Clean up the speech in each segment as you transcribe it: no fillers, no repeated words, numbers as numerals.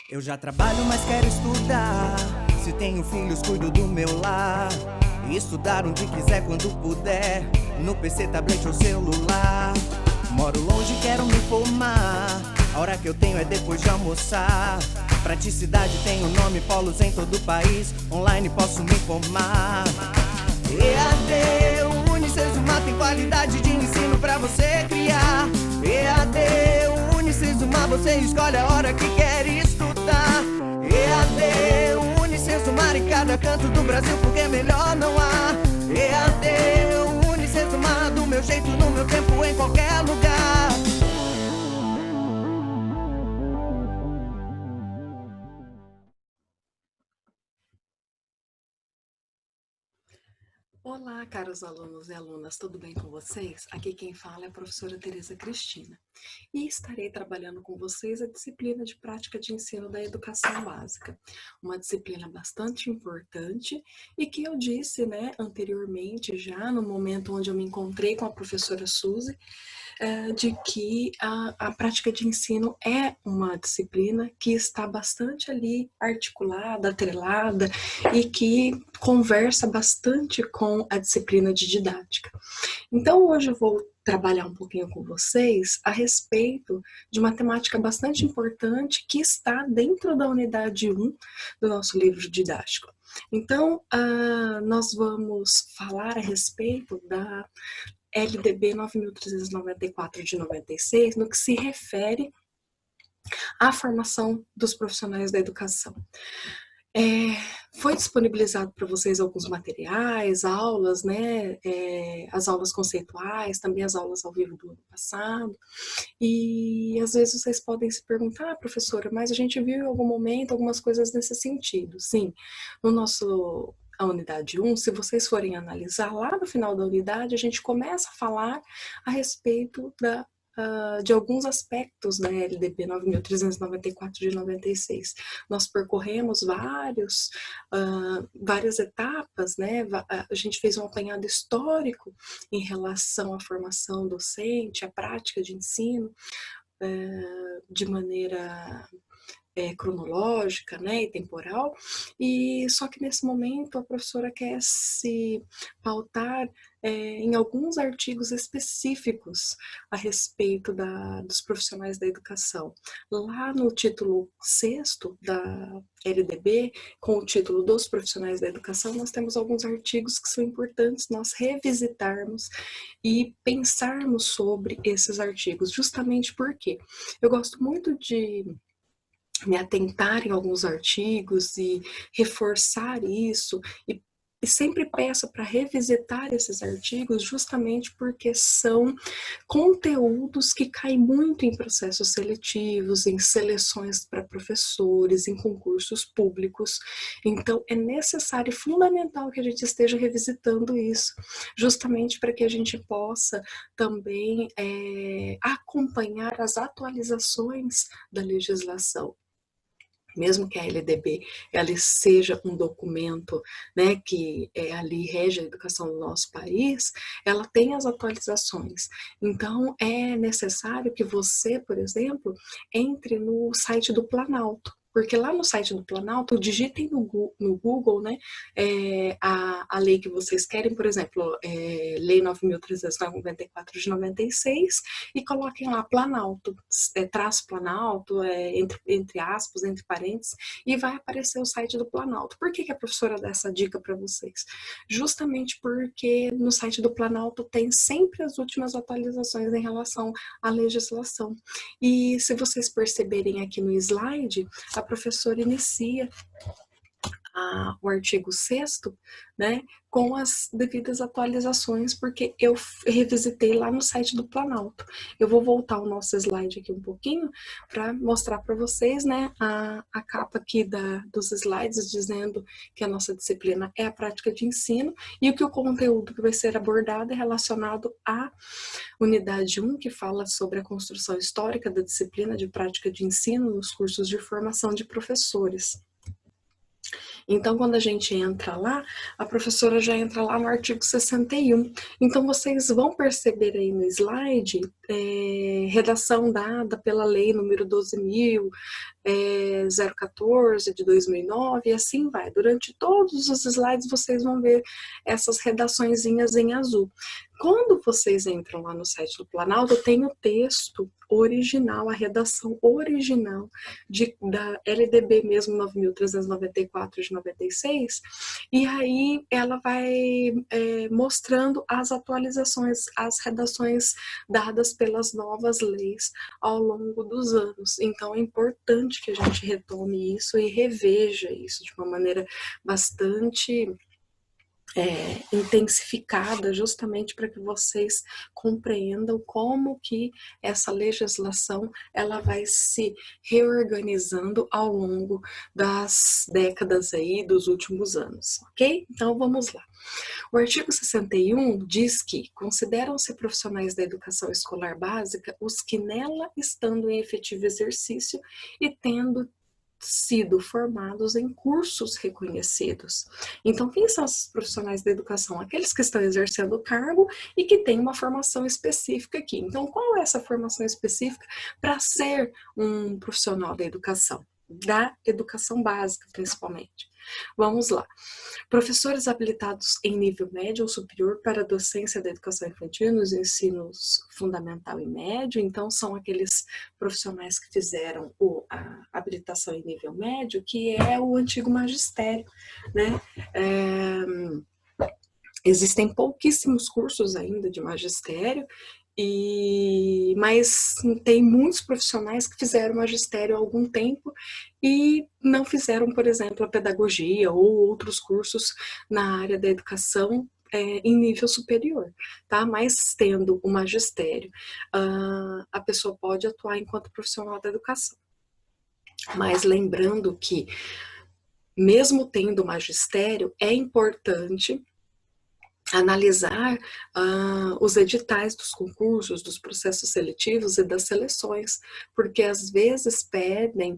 Eu já trabalho, mas quero estudar. Se tenho filhos, cuido do meu lar. E estudar onde quiser, quando puder. No PC, tablet ou celular. Moro longe, quero me formar. A hora que eu tenho é depois de almoçar. Praticidade tem o nome, polos em todo o país. Online posso me formar. EAD, o Unicesumar tem qualidade de ensino pra você criar. EAD, o Unicesumar, você escolhe a hora que quer estudar. EAD, o Unicesumar em cada canto do Brasil, porque melhor não há. EAD, o Unicesumar do meu jeito, no meu tempo, em qualquer lugar. Olá, caros alunos e alunas, tudo bem com vocês? Aqui quem fala é a professora Tereza Cristina e estarei trabalhando com vocês a disciplina de prática de ensino da educação básica, uma disciplina bastante importante e que eu disse, anteriormente, já no momento onde eu me encontrei com a professora Suzy, de que a prática de ensino é uma disciplina que está bastante ali articulada, atrelada e que conversa bastante com a disciplina de didática. Então, hoje eu vou trabalhar um pouquinho com vocês a respeito de uma temática bastante importante que está dentro da unidade 1 do nosso livro didático. Então, nós vamos falar a respeito da LDB 9.394 de 96, no que se refere à formação dos profissionais da educação. Foi disponibilizado para vocês alguns materiais, aulas, as aulas conceituais, também as aulas ao vivo do ano passado, e às vezes vocês podem se perguntar, professora, mas a gente viu em algum momento algumas coisas nesse sentido. Sim, a unidade 1, se vocês forem analisar, lá no final da unidade, a gente começa a falar a respeito de alguns aspectos da LDB 9.394 de 96. Nós percorremos várias etapas, a gente fez um apanhado histórico em relação à formação docente, à prática de ensino, de maneira cronológica, e temporal, e só que nesse momento a professora quer se pautar em alguns artigos específicos a respeito dos profissionais da educação. Lá no título 6º da LDB, com o título dos profissionais da educação, nós temos alguns artigos que são importantes nós revisitarmos e pensarmos sobre esses artigos, justamente porque eu gosto muito de me atentar em alguns artigos e reforçar isso, e sempre peço para revisitar esses artigos justamente porque são conteúdos que caem muito em processos seletivos, em seleções para professores, em concursos públicos. Então, é necessário e fundamental que a gente esteja revisitando isso, justamente para que a gente possa também acompanhar as atualizações da legislação. Mesmo que a LDB ela seja um documento, que ali rege a educação do nosso país, ela tem as atualizações. Então, é necessário que você, por exemplo, entre no site do Planalto, porque lá no site do Planalto, digitem no Google, a lei que vocês querem, por exemplo, Lei 9.394 de 96, e coloquem lá Planalto, traço Planalto, entre aspas, entre parênteses, e vai aparecer o site do Planalto. Por que a professora dá essa dica para vocês? Justamente porque no site do Planalto tem sempre as últimas atualizações em relação à legislação. E se vocês perceberem aqui no slide, a professora inicia o artigo 6º, com as devidas atualizações, porque eu revisitei lá no site do Planalto. Eu vou voltar o nosso slide aqui um pouquinho para mostrar para vocês, a capa aqui dos slides dizendo que a nossa disciplina é a prática de ensino e que o conteúdo que vai ser abordado é relacionado à unidade 1, que fala sobre a construção histórica da disciplina de prática de ensino nos cursos de formação de professores. Então, quando a gente entra lá, a professora já entra lá no artigo 61. Então, vocês vão perceber aí no slide, redação dada pela lei número 12.000, 014 de 2009, e assim vai. Durante todos os slides vocês vão ver essas redaçõezinhas em azul. Quando vocês entram lá no site do Planalto, tem o texto original, a redação original da LDB mesmo 9.394 de 96, e aí ela vai mostrando as atualizações, as redações dadas pelas novas leis ao longo dos anos. Então é importante que a gente retome isso e reveja isso de uma maneira bastante intensificada, justamente para que vocês compreendam como que essa legislação ela vai se reorganizando ao longo das décadas aí dos últimos anos, ok? Então vamos lá. O artigo 61 diz que consideram-se profissionais da educação escolar básica os que nela estando em efetivo exercício e tendo sido formados em cursos reconhecidos. Então, quem são esses profissionais da educação? Aqueles que estão exercendo o cargo e que têm uma formação específica aqui. Então, qual é essa formação específica para ser um profissional da educação básica, principalmente? Vamos lá. Professores habilitados em nível médio ou superior para a docência da educação infantil nos ensinos fundamental e médio, então são aqueles profissionais que fizeram a habilitação em nível médio, que é o antigo magistério, né? Existem pouquíssimos cursos ainda de magistério, mas tem muitos profissionais que fizeram magistério há algum tempo e não fizeram, por exemplo, a pedagogia ou outros cursos na área da educação em nível superior, tá? Mas tendo o magistério, a pessoa pode atuar enquanto profissional da educação. Mas lembrando que, mesmo tendo magistério, é importante analisar os editais dos concursos, dos processos seletivos e das seleções, porque às vezes pedem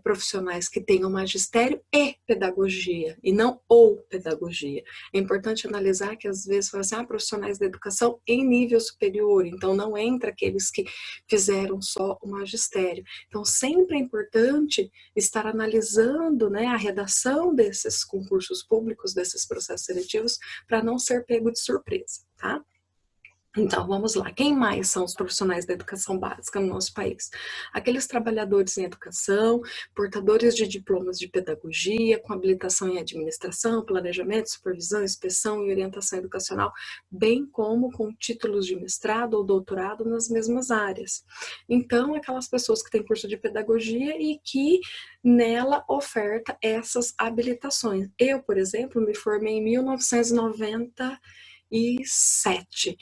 profissionais que tenham magistério e pedagogia, e não ou pedagogia. É importante analisar que às vezes falam profissionais da educação em nível superior, então não entra aqueles que fizeram só o magistério. Então sempre é importante estar analisando, né, a redação desses concursos públicos, desses processos seletivos, para não ser pego de surpresa, tá? Então, vamos lá. Quem mais são os profissionais da educação básica no nosso país? Aqueles trabalhadores em educação, portadores de diplomas de pedagogia, com habilitação em administração, planejamento, supervisão, inspeção e orientação educacional, bem como com títulos de mestrado ou doutorado nas mesmas áreas. Então, aquelas pessoas que têm curso de pedagogia e que nela oferta essas habilitações. Eu, por exemplo, me formei em 1997.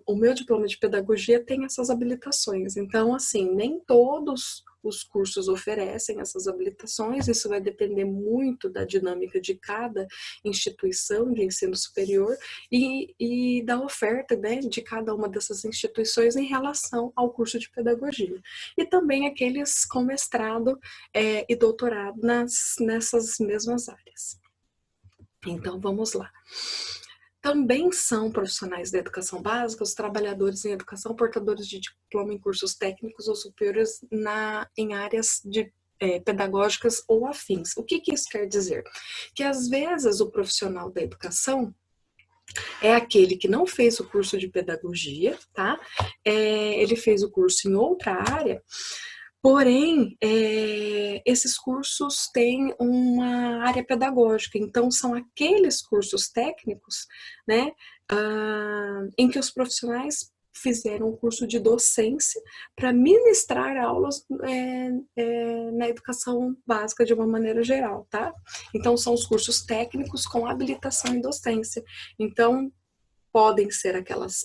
O meu diploma de pedagogia tem essas habilitações. Então, assim, nem todos os cursos oferecem essas habilitações, isso vai depender muito da dinâmica de cada instituição de ensino superior e da oferta, né, de cada uma dessas instituições em relação ao curso de pedagogia. E também aqueles com mestrado e doutorado nessas mesmas áreas. Então, vamos lá. Também são profissionais da educação básica os trabalhadores em educação portadores de diploma em cursos técnicos ou superiores em áreas pedagógicas ou afins. O que isso quer dizer? Que às vezes o profissional da educação é aquele que não fez o curso de pedagogia, tá? Ele fez o curso em outra área. Porém, esses cursos têm uma área pedagógica, então são aqueles cursos técnicos, né, em que os profissionais fizeram o curso de docência para ministrar aulas na educação básica de uma maneira geral, tá? Então são os cursos técnicos com habilitação em docência. Então, podem ser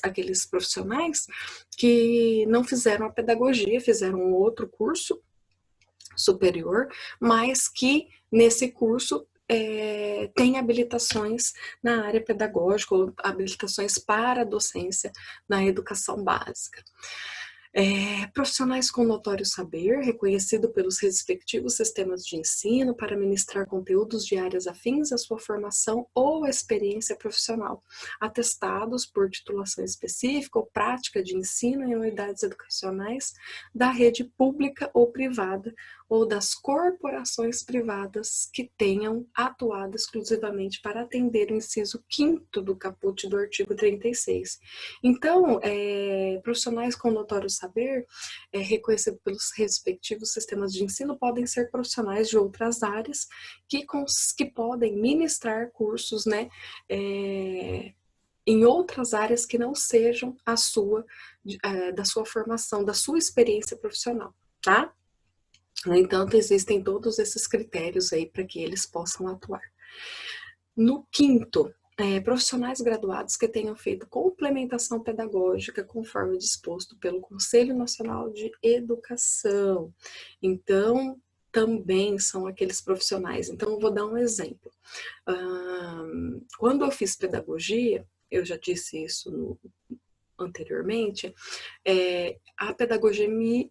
aqueles profissionais que não fizeram a pedagogia, fizeram um outro curso superior, mas que nesse curso tem habilitações na área pedagógica, ou habilitações para a docência na educação básica. Profissionais com notório saber, reconhecido pelos respectivos sistemas de ensino para ministrar conteúdos de áreas afins à sua formação ou experiência profissional, atestados por titulação específica ou prática de ensino em unidades educacionais da rede pública ou privada ou das corporações privadas que tenham atuado exclusivamente para atender o inciso 5º do caput do artigo 36. Então, profissionais com notório saber, reconhecido pelos respectivos sistemas de ensino, podem ser profissionais de outras áreas que podem ministrar cursos, né, em outras áreas que não sejam da sua formação, da sua experiência profissional, tá? No entanto, existem todos esses critérios aí para que eles possam atuar. No 5º, profissionais graduados que tenham feito complementação pedagógica conforme disposto pelo Conselho Nacional de Educação. Então, também são aqueles profissionais. Então, eu vou dar um exemplo. Quando eu fiz pedagogia, eu já disse isso anteriormente, a pedagogia me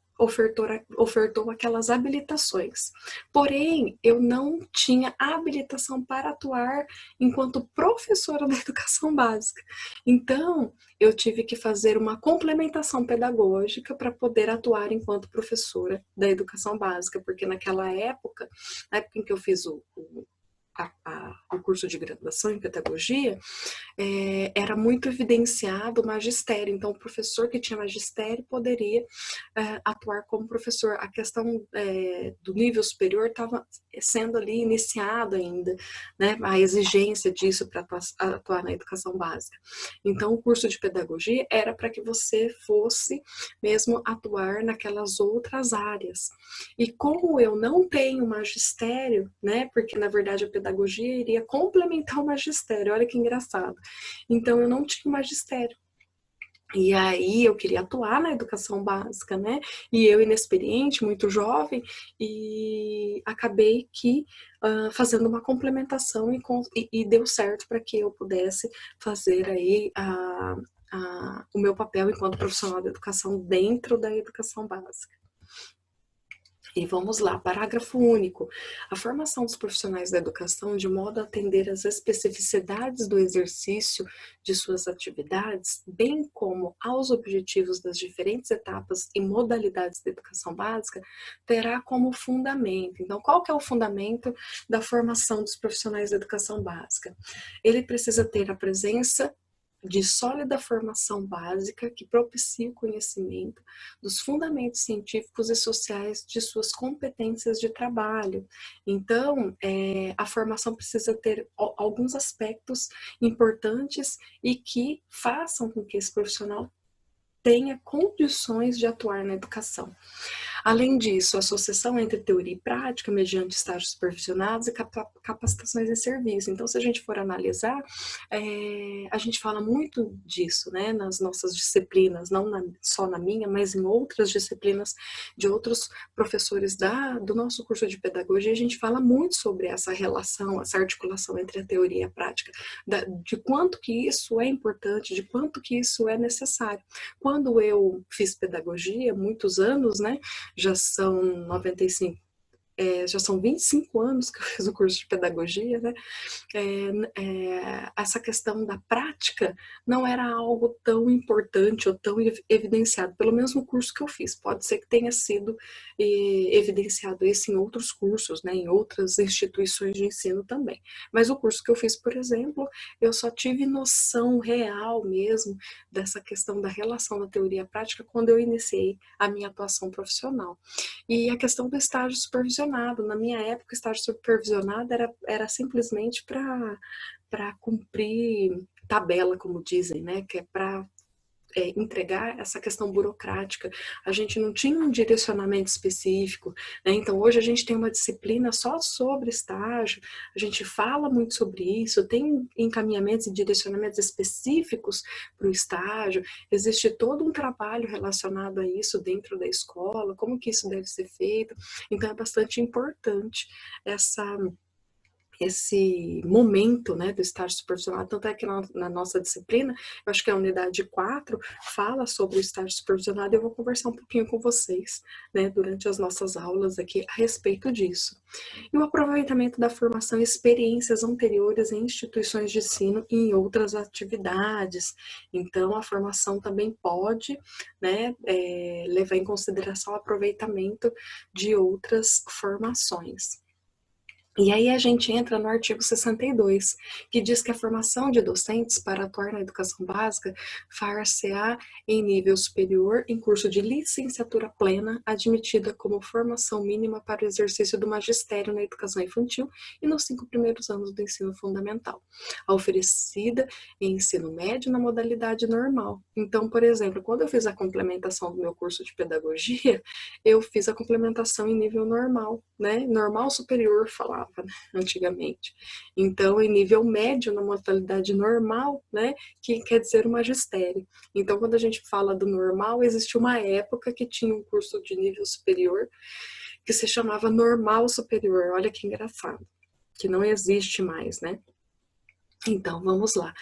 ofertou aquelas habilitações. Porém, eu não tinha habilitação para atuar enquanto professora da educação básica. Então, eu tive que fazer uma complementação pedagógica para poder atuar enquanto professora da educação básica, porque naquela época, na época em que eu fiz o curso de graduação em pedagogia, era muito evidenciado o magistério. Então, o professor que tinha magistério poderia atuar como professor. A questão do nível superior estava sendo ali iniciado ainda, né, a exigência disso para atuar na educação básica. Então, o curso de pedagogia era para que você fosse mesmo atuar naquelas outras áreas. E como eu não tenho magistério, né, porque na verdade a pedagogia iria complementar o magistério, olha que engraçado. Então eu não tinha magistério. E aí eu queria atuar na educação básica, né? E eu inexperiente, muito jovem, e acabei que fazendo uma complementação e deu certo para que eu pudesse fazer aí o meu papel enquanto profissional de educação dentro da educação básica. E vamos lá, parágrafo único. A formação dos profissionais da educação, de modo a atender às especificidades do exercício de suas atividades, bem como aos objetivos das diferentes etapas e modalidades da educação básica, terá como fundamento. Então, qual que é o fundamento da formação dos profissionais da educação básica? Ele precisa ter a presença de sólida formação básica que propicie o conhecimento dos fundamentos científicos e sociais de suas competências de trabalho. Então, a formação precisa ter alguns aspectos importantes e que façam com que esse profissional tenha condições de atuar na educação. Além disso, a associação entre teoria e prática, mediante estágios supervisionados e capacitações em serviço. Então, se a gente for analisar, a gente fala muito disso, né, nas nossas disciplinas, não só na minha, mas em outras disciplinas de outros professores do nosso curso de pedagogia, a gente fala muito sobre essa relação, essa articulação entre a teoria e a prática, de quanto que isso é importante, de quanto que isso é necessário. Quando eu fiz pedagogia, muitos anos, né, já são 95, já são 25 anos que eu fiz o curso de pedagogia, né? Essa questão da prática não era algo tão importante ou tão evidenciado, pelo menos no curso que eu fiz. Pode ser que tenha sido evidenciado isso em outros cursos, né, em outras instituições de ensino também. Mas o curso que eu fiz, por exemplo, eu só tive noção real mesmo dessa questão da relação da teoria e prática quando eu iniciei a minha atuação profissional. E a questão do estágio supervisionado. Na minha época, o estágio supervisionado era simplesmente para cumprir tabela, como dizem, né? Que é para entregar essa questão burocrática. A gente não tinha um direcionamento específico, né? Então hoje a gente tem uma disciplina só sobre estágio, a gente fala muito sobre isso, tem encaminhamentos e direcionamentos específicos para o estágio, existe todo um trabalho relacionado a isso dentro da escola, como que isso deve ser feito. Então é bastante importante esse momento, né, do estágio supervisionado, tanto é que na nossa disciplina, eu acho que a unidade 4 fala sobre o estágio supervisionado e eu vou conversar um pouquinho com vocês, né, durante as nossas aulas aqui a respeito disso. E o aproveitamento da formação e experiências anteriores em instituições de ensino e em outras atividades. Então, a formação também pode, né, levar em consideração o aproveitamento de outras formações. E aí a gente entra no artigo 62, que diz que a formação de docentes para atuar na educação básica far-se-á em nível superior em curso de licenciatura plena, admitida como formação mínima para o exercício do magistério na educação infantil e nos 5 primeiros anos do ensino fundamental, a oferecida em ensino médio na modalidade normal. Então, por exemplo, quando eu fiz a complementação do meu curso de pedagogia, eu fiz a complementação em nível normal, né? Normal superior falava, né? Antigamente. Então, em nível médio, na modalidade normal, né? Que quer dizer o magistério. Então, quando a gente fala do normal, existe uma época que tinha um curso de nível superior que se chamava normal superior. Olha que engraçado, que não existe mais, né? Então, vamos lá.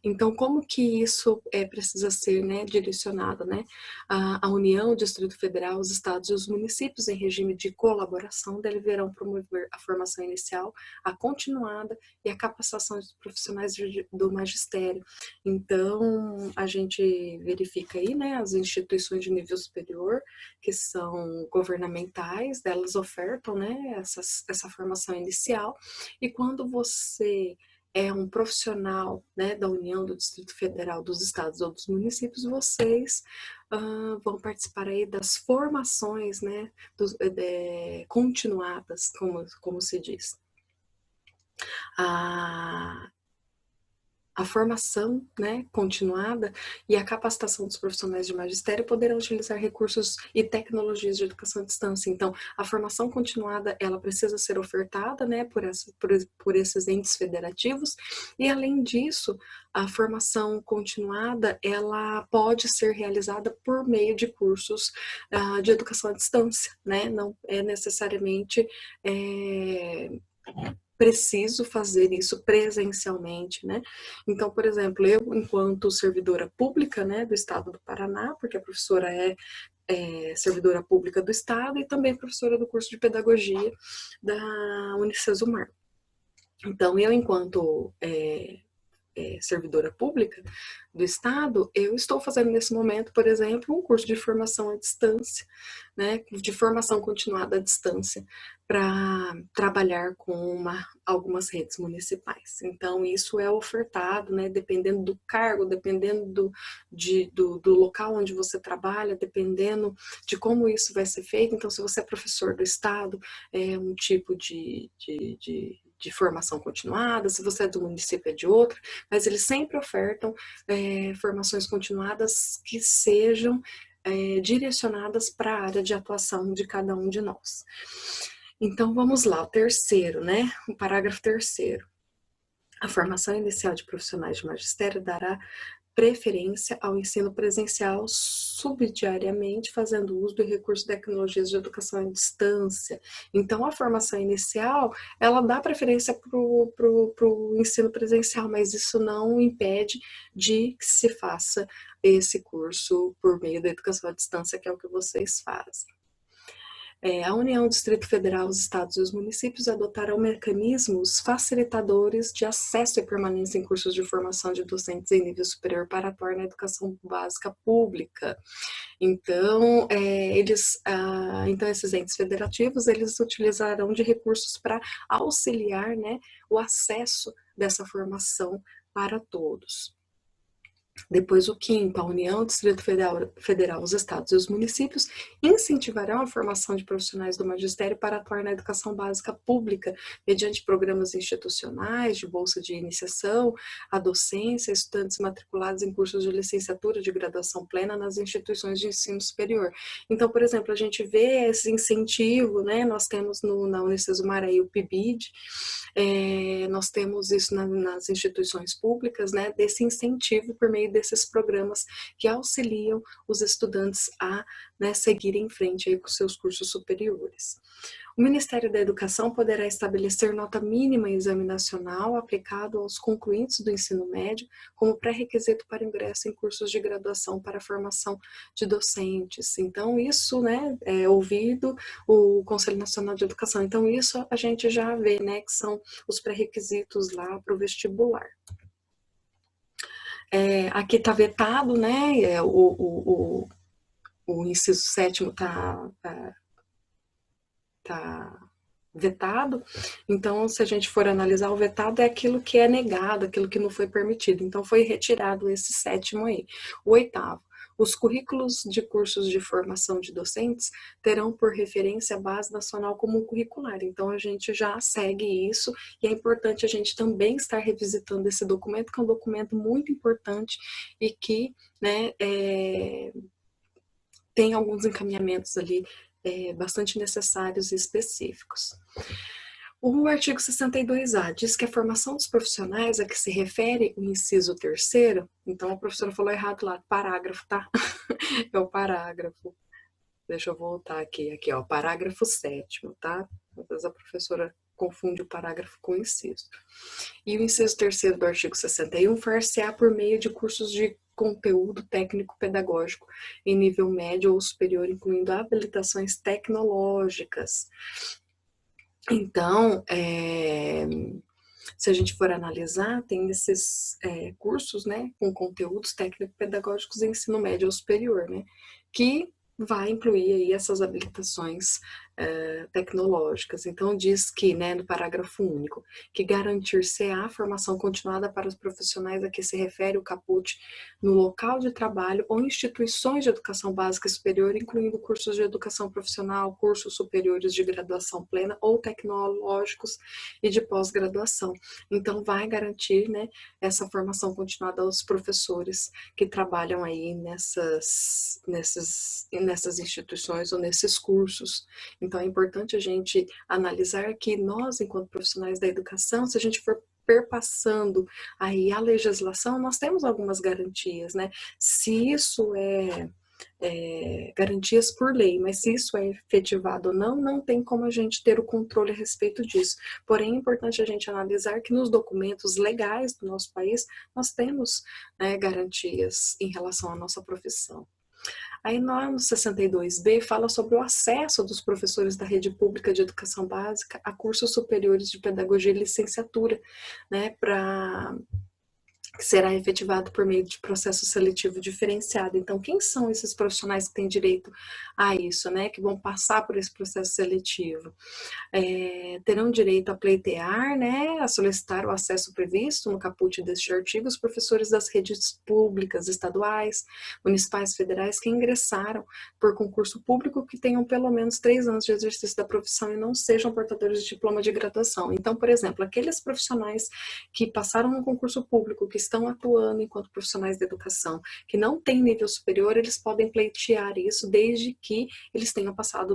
Então, como que isso precisa ser, né, direcionado, né? A União, o Distrito Federal, os estados e os municípios, em regime de colaboração, deverão promover a formação inicial, a continuada e a capacitação dos profissionais do magistério. Então, a gente verifica aí, né, as instituições de nível superior, que são governamentais, elas ofertam, né, essa formação inicial, e quando você é um profissional, né, da União, do Distrito Federal, dos estados ou dos municípios, vocês vão participar aí das formações, né, continuadas, como se diz. A formação, né, continuada e a capacitação dos profissionais de magistério poderão utilizar recursos e tecnologias de educação à distância. Então, a formação continuada, ela precisa ser ofertada, né, por esses entes federativos, e além disso, a formação continuada, ela pode ser realizada por meio de cursos de educação à distância, né, não é necessariamente preciso fazer isso presencialmente, né? Então, por exemplo, eu, enquanto servidora pública, né, do Estado do Paraná, porque a professora é servidora pública do Estado e também professora do curso de Pedagogia da Unicesumar. Então, eu, enquanto servidora pública do Estado, eu estou fazendo nesse momento, por exemplo, um curso de formação à distância, né, de formação continuada à distância, para trabalhar com algumas redes municipais. Então, isso é ofertado, né, dependendo do cargo, dependendo do local onde você trabalha, dependendo de como isso vai ser feito. Então, se você é professor do Estado, é um tipo de formação continuada, se você é do município é de outro, mas eles sempre ofertam formações continuadas que sejam direcionadas para a área de atuação de cada um de nós. Então, vamos lá, o terceiro, né? O parágrafo terceiro. A formação inicial de profissionais de magistério dará preferência ao ensino presencial subsidiariamente, fazendo uso do recurso de tecnologias de educação à distância. Então, a formação inicial, ela dá preferência para o ensino presencial, mas isso não impede de que se faça esse curso por meio da educação à distância, que é o que vocês fazem. A União, o Distrito Federal, os estados e os municípios adotarão mecanismos facilitadores de acesso e permanência em cursos de formação de docentes em nível superior para atuar na educação básica pública. Então, então esses entes federativos, eles utilizarão de recursos para auxiliar, né, o acesso dessa formação para todos. Depois, o quinto, a União, o Distrito Federal, os estados e os municípios incentivarão a formação de profissionais do magistério para atuar na educação básica pública, mediante programas institucionais de bolsa de iniciação, a docência, estudantes matriculados em cursos de licenciatura de graduação plena nas instituições de ensino superior. Então, por exemplo, a gente vê esse incentivo, né? Nós temos na Unicesumar aí o PIBID, nós temos isso nas instituições públicas, né? Desse incentivo por meio desses programas que auxiliam os estudantes a, né, seguirem em frente aí com seus cursos superiores. O Ministério da Educação poderá estabelecer nota mínima em exame nacional aplicado aos concluintes do ensino médio como pré-requisito para ingresso em cursos de graduação para a formação de docentes. Então, isso, né, é ouvido o Conselho Nacional de Educação. Então, isso a gente já vê, né, que são os pré-requisitos lá para o vestibular. Aqui está vetado, né, o inciso 7º está vetado, então se a gente for analisar o vetado é aquilo que é negado, aquilo que não foi permitido, então foi retirado esse 7º aí. O 8º, os currículos de cursos de formação de docentes terão por referência a base nacional comum curricular, então a gente já segue isso e é importante a gente também estar revisitando esse documento, que é um documento muito importante e que, né, tem alguns encaminhamentos ali bastante necessários e específicos. O artigo 62A diz que a formação dos profissionais a que se refere o inciso 3º, então a professora falou errado lá, parágrafo, tá? É o parágrafo. Deixa eu voltar aqui, ó, parágrafo 7º, tá? Às vezes a professora confunde o parágrafo com o inciso. E o inciso 3º do artigo 61 far-se-á por meio de cursos de conteúdo técnico-pedagógico em nível médio ou superior, incluindo habilitações tecnológicas. Então, se a gente for analisar, tem esses cursos, né, com conteúdos técnico-pedagógicos em ensino médio ou superior, né, que vai incluir aí essas habilitações tecnológicas. Então, diz que, né, no parágrafo único, que garantir-se-á a formação continuada para os profissionais a que se refere o caput no local de trabalho ou instituições de educação básica e superior, incluindo cursos de educação profissional, cursos superiores de graduação plena ou tecnológicos e de pós-graduação. Então, vai garantir, né, essa formação continuada aos professores que trabalham aí nessas instituições ou nesses cursos. Então, é importante a gente analisar que nós, enquanto profissionais da educação, se a gente for perpassando aí a legislação, nós temos algumas garantias, né? Se isso garantias por lei, mas se isso é efetivado ou não, não tem como a gente ter o controle a respeito disso. Porém, é importante a gente analisar que nos documentos legais do nosso país, nós temos, né, garantias em relação à nossa profissão. Aí no 62B fala sobre o acesso dos professores da rede pública de educação básica a cursos superiores de pedagogia e licenciatura, né, que será efetivado por meio de processo seletivo diferenciado. Então, quem são esses profissionais que têm direito a isso, né, que vão passar por esse processo seletivo? Terão direito a pleitear, né, a solicitar o acesso previsto no caput deste artigo os professores das redes públicas, estaduais, municipais, federais que ingressaram por concurso público que tenham pelo menos 3 anos de exercício da profissão e não sejam portadores de diploma de graduação. Então, por exemplo, aqueles profissionais que passaram no concurso público, que estão atuando enquanto profissionais da educação, que não têm nível superior, eles podem pleitear isso desde que eles tenham passado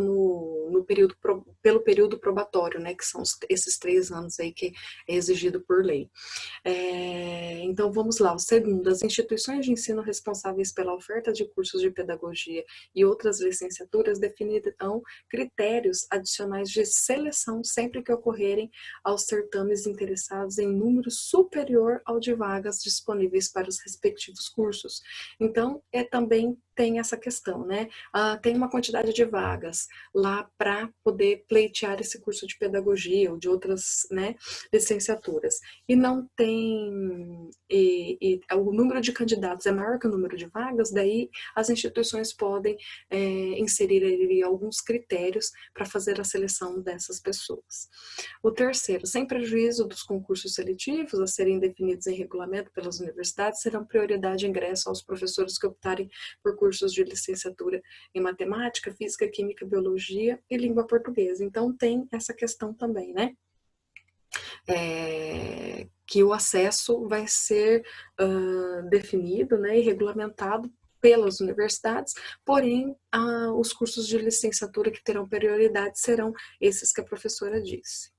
pelo período probatório, né, que são esses 3 anos aí que é exigido por lei. Então, vamos lá. O segundo, as instituições de ensino responsáveis pela oferta de cursos de pedagogia e outras licenciaturas definirão critérios adicionais de seleção sempre que ocorrerem aos certames interessados em número superior ao de vagas disponíveis para os respectivos cursos. Então, também tem essa questão, né? Tem uma quantidade de vagas lá para poder pleitear esse curso de pedagogia ou de outras, né, licenciaturas. E não tem, o número de candidatos é maior que o número de vagas, daí as instituições podem inserir ali alguns critérios para fazer a seleção dessas pessoas. O terceiro, sem prejuízo dos concursos seletivos a serem definidos em regulamento pelas universidades, serão prioridade de ingresso aos professores que optarem por cursos de licenciatura em matemática, física, química, biologia e língua portuguesa. Então, tem essa questão também, né? Que o acesso vai ser definido, né, e regulamentado pelas universidades, porém, os cursos de licenciatura que terão prioridade serão esses que a professora disse.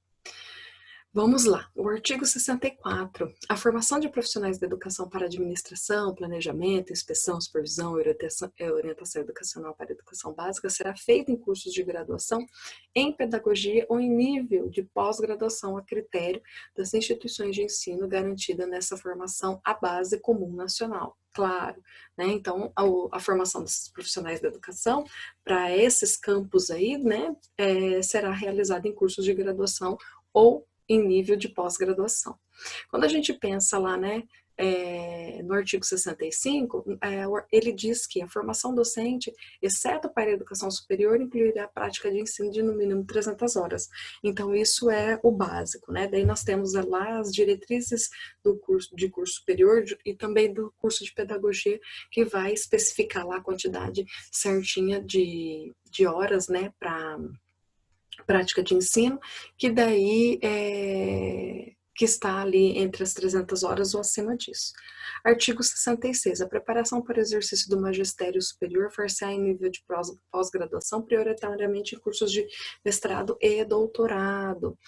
Vamos lá, o artigo 64. A formação de profissionais da educação para administração, planejamento, inspeção, supervisão e orientação educacional para a educação básica será feita em cursos de graduação em pedagogia ou em nível de pós-graduação a critério das instituições de ensino garantida nessa formação à base comum nacional. Claro, né? Então, a formação desses profissionais da educação para esses campos aí, né, será realizada em cursos de graduação ou em nível de pós-graduação. Quando a gente pensa lá, né, no artigo 65, ele diz que a formação docente, exceto para a educação superior, incluirá a prática de ensino de no mínimo 300 horas. Então, isso é o básico, né? Daí nós temos lá as diretrizes do curso superior e também do curso de pedagogia, que vai especificar lá a quantidade certinha de horas, né, para prática de ensino, que daí que está ali entre as 300 horas ou acima disso. Artigo 66. A preparação para o exercício do magistério superior far-se-á em nível de pós-graduação, prioritariamente em cursos de mestrado e doutorado.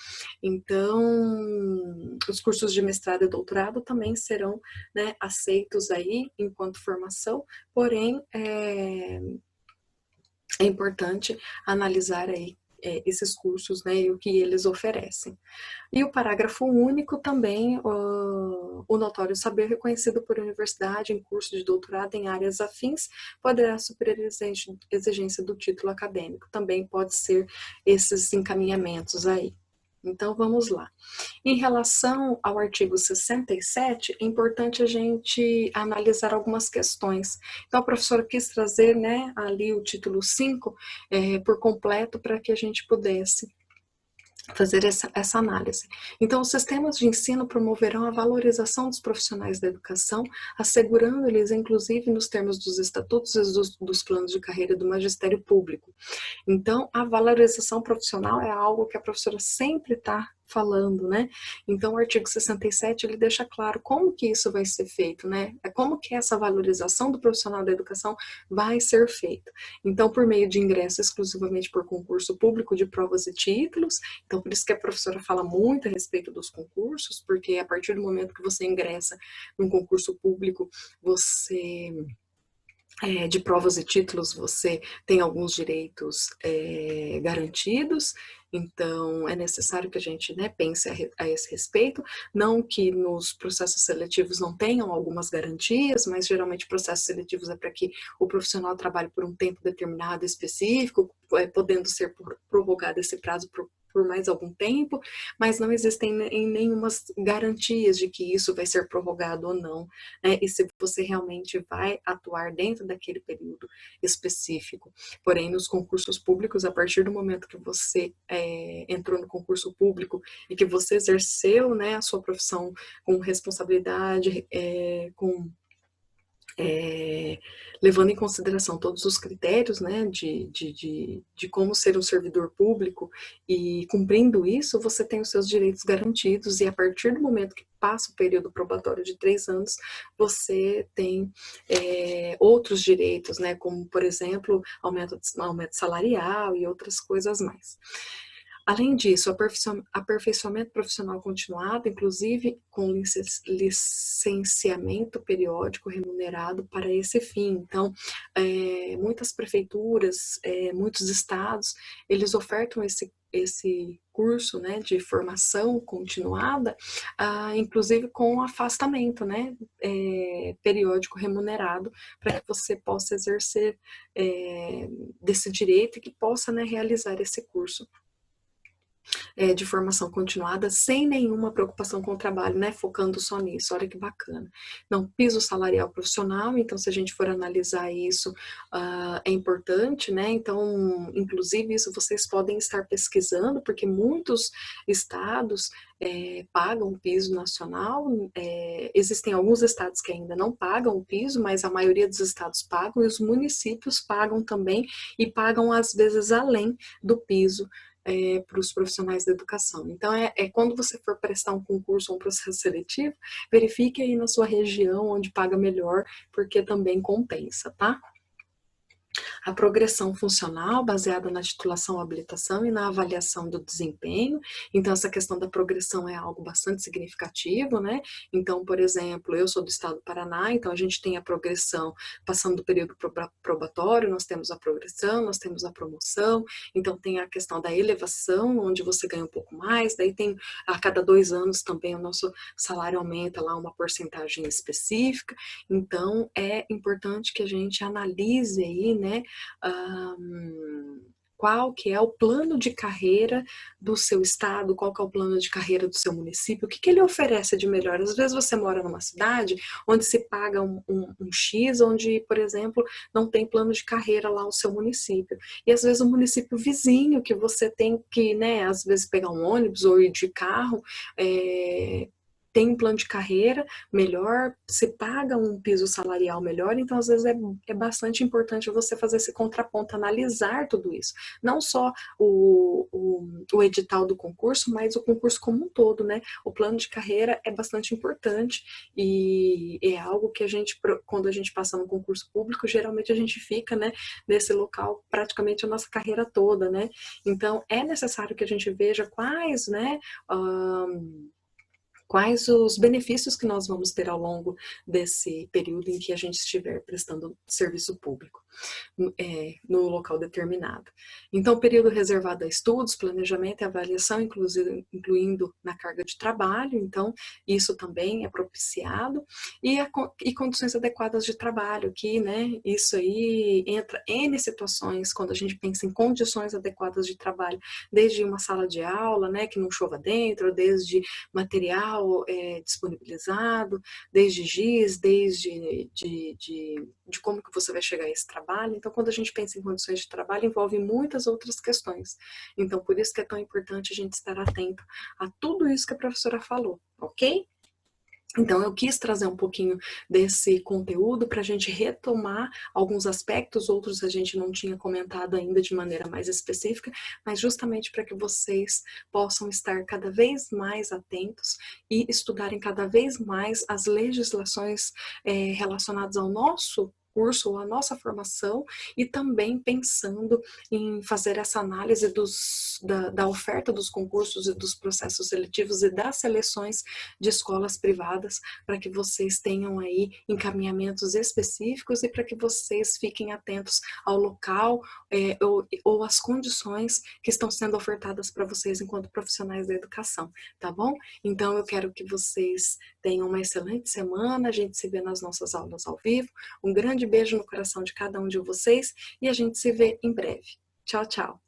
Então, os cursos de mestrado e doutorado também serão, né, aceitos aí enquanto formação, porém, é importante analisar aí esses cursos, né, e o que eles oferecem. E o parágrafo único também, o notório saber reconhecido por universidade em curso de doutorado em áreas afins poderá superar a exigência do título acadêmico. Também pode ser esses encaminhamentos aí. Então, vamos lá. Em relação ao artigo 67, é importante a gente analisar algumas questões. Então, a professora quis trazer, né, ali o título 5 por completo para que a gente pudesse fazer essa análise. Então, os sistemas de ensino promoverão a valorização dos profissionais da educação, assegurando-lhes, inclusive, nos termos dos estatutos e dos planos de carreira do magistério público. Então, a valorização profissional é algo que a professora sempre está falando, né? Então, o artigo 67, ele deixa claro como que isso vai ser feito, né? Como que essa valorização do profissional da educação vai ser feita. Então, por meio de ingresso exclusivamente por concurso público de provas e títulos. Então, por isso que a professora fala muito a respeito dos concursos, porque a partir do momento que você ingressa num concurso público, você de provas e títulos, você tem alguns direitos garantidos, então é necessário que a gente, né, pense a esse respeito, não que nos processos seletivos não tenham algumas garantias, mas geralmente processos seletivos é para que o profissional trabalhe por um tempo determinado específico, podendo ser prorrogado esse prazo por mais algum tempo, mas não existem nenhuma garantias de que isso vai ser prorrogado ou não, né? E se você realmente vai atuar dentro daquele período específico. Porém, nos concursos públicos, a partir do momento que você entrou no concurso público e que você exerceu, né, a sua profissão com responsabilidade, levando em consideração todos os critérios, né, de como ser um servidor público, e cumprindo isso, você tem os seus direitos garantidos, e a partir do momento que passa o período probatório de 3 anos, você tem outros direitos, né, como, por exemplo, aumento salarial e outras coisas mais. Além disso, aperfeiçoamento profissional continuado, inclusive com licenciamento periódico remunerado para esse fim. Então, muitas prefeituras, muitos estados, eles ofertam esse curso, né, de formação continuada, inclusive com afastamento, né, periódico remunerado, para que você possa exercer desse direito e que possa, né, realizar esse curso de formação continuada, sem nenhuma preocupação com o trabalho, né, focando só nisso. Olha que bacana. Não, piso salarial profissional, então se a gente for analisar isso, é importante, né, então, inclusive isso vocês podem estar pesquisando, porque muitos estados pagam o piso nacional, existem alguns estados que ainda não pagam o piso, mas a maioria dos estados pagam, e os municípios pagam também, e pagam às vezes além do piso para os profissionais da educação. Então, quando você for prestar um concurso ou um processo seletivo, verifique aí na sua região onde paga melhor, porque também compensa, tá? a progressão funcional baseada na titulação, habilitação e na avaliação do desempenho. Então, essa questão da progressão é algo bastante significativo, né? Então, por exemplo, eu sou do estado do Paraná, então a gente tem a progressão passando do período probatório, nós temos a progressão, nós temos a promoção, então tem a questão da elevação, onde você ganha um pouco mais, daí tem a cada 2 anos também o nosso salário aumenta lá uma porcentagem específica, então é importante que a gente analise aí, né, qual que é o plano de carreira do seu estado, qual que é o plano de carreira do seu município, o que, que ele oferece de melhor. Às vezes você mora numa cidade onde se paga um X, onde, por exemplo, não tem plano de carreira lá no seu município. E às vezes o município vizinho, que você tem que, né, às vezes pegar um ônibus ou ir de carro, tem um plano de carreira melhor, se paga um piso salarial melhor, então às vezes é bastante importante você fazer esse contraponto, analisar tudo isso. Não só o edital do concurso, mas o concurso como um todo, né? O plano de carreira é bastante importante e é algo que a gente, quando a gente passa no concurso público, geralmente a gente fica, né, nesse local praticamente a nossa carreira toda, né? Então é necessário que a gente veja quais, né, quais os benefícios que nós vamos ter ao longo desse período em que a gente estiver prestando serviço público no local determinado. Então, o período reservado a estudos, planejamento e avaliação, incluindo na carga de trabalho, então isso também é propiciado, e condições adequadas de trabalho, que, né, isso aí entra N situações quando a gente pensa em condições adequadas de trabalho, desde uma sala de aula, né, que não chova dentro, desde material disponibilizado, desde GIS, desde de como que você vai chegar a esse trabalho. Então, quando a gente pensa em condições de trabalho, envolve muitas outras questões. Então, por isso que é tão importante a gente estar atento a tudo isso que a professora falou, ok? Então, eu quis trazer um pouquinho desse conteúdo para a gente retomar alguns aspectos, outros a gente não tinha comentado ainda de maneira mais específica, mas justamente para que vocês possam estar cada vez mais atentos e estudarem cada vez mais as legislações relacionadas ao nosso curso ou a nossa formação e também pensando em fazer essa análise da oferta dos concursos e dos processos seletivos e das seleções de escolas privadas para que vocês tenham aí encaminhamentos específicos e para que vocês fiquem atentos ao local ou às condições que estão sendo ofertadas para vocês enquanto profissionais da educação, tá bom? Então eu quero que vocês tenham uma excelente semana, a gente se vê nas nossas aulas ao vivo, um grande beijo no coração de cada um de vocês e a gente se vê em breve. Tchau, tchau!